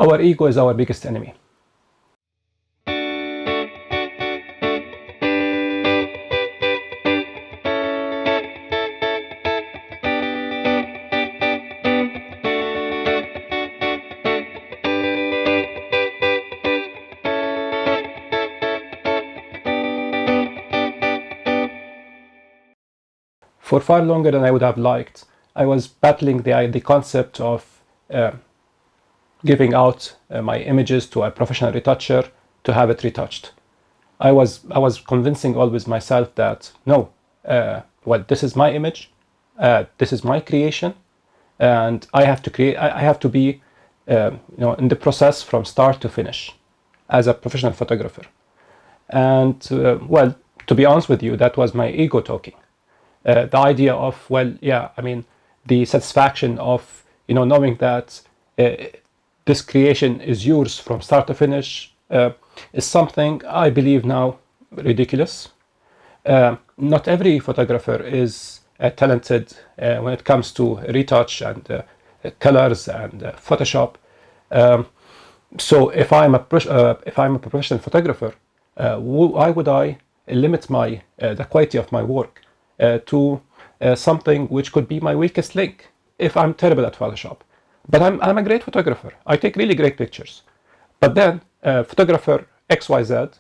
Our ego is our biggest enemy. For far longer than I would have liked, I was battling the concept of giving out my images to a professional retoucher to have it retouched. I was convincing always myself that no, well, this is my image, this is my creation, and I have to create. I have to be, in the process from start to finish, as a professional photographer. And well, to be honest with you, that was my ego talking. The idea of, well, yeah, I mean, the satisfaction of knowing that this creation is yours from start to finish is something I believe now ridiculous. Not every photographer is talented when it comes to retouch and colors and Photoshop. So if I'm a professional photographer, why would I limit the quality of my work to something which could be my weakest link if I'm terrible at Photoshop? But I'm a great photographer. I take really great pictures. But then photographer XYZ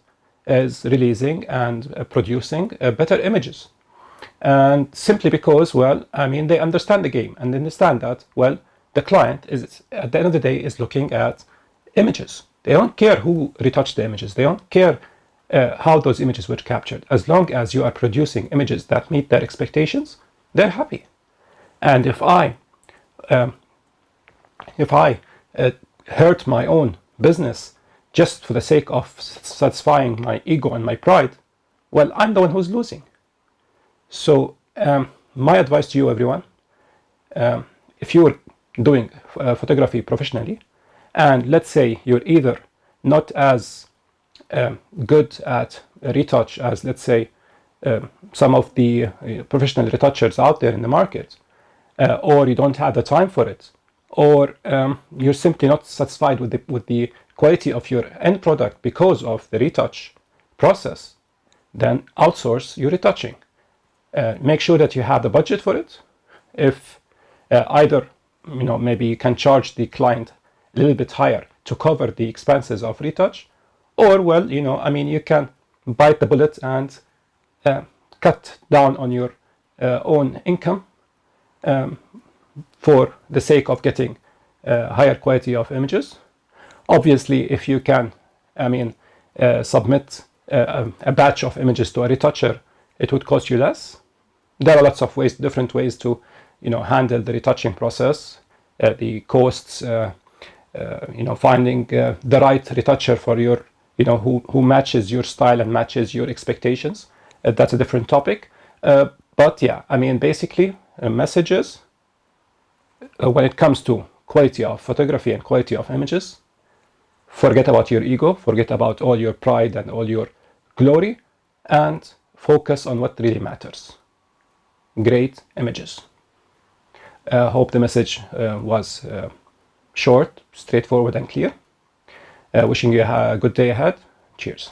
is releasing and producing better images. And simply because, well, I mean, they understand the game and they understand that, well, the client is, at the end of the day, is looking at images. They don't care who retouched the images. They don't care how those images were captured. As long as you are producing images that meet their expectations, they're happy. And if I hurt my own business just for the sake of satisfying my ego and my pride, well, I'm the one who's losing. So my advice to you, everyone, if you're doing photography professionally, and let's say you're either not as good at retouch as, let's say, some of the professional retouchers out there in the market, or you don't have the time for it, or you're simply not satisfied with the quality of your end product because of the retouch process, then outsource your retouching. Make sure that you have the budget for it. If either maybe you can charge the client a little bit higher to cover the expenses of retouch, or, well, I mean, you can bite the bullet and cut down on your own income for the sake of getting higher quality of images. Obviously, if you can, I mean, submit a batch of images to a retoucher, it would cost you less. There are lots of ways, different ways to, handle the retouching process, the costs, finding the right retoucher for your, who matches your style and matches your expectations. That's a different topic. But yeah, I mean, basically, messages when it comes to quality of photography and quality of images, forget about your ego, forget about all your pride and all your glory, and focus on what really matters. Great images. Hope the message was short, straightforward, and clear. Wishing you a good day ahead. Cheers.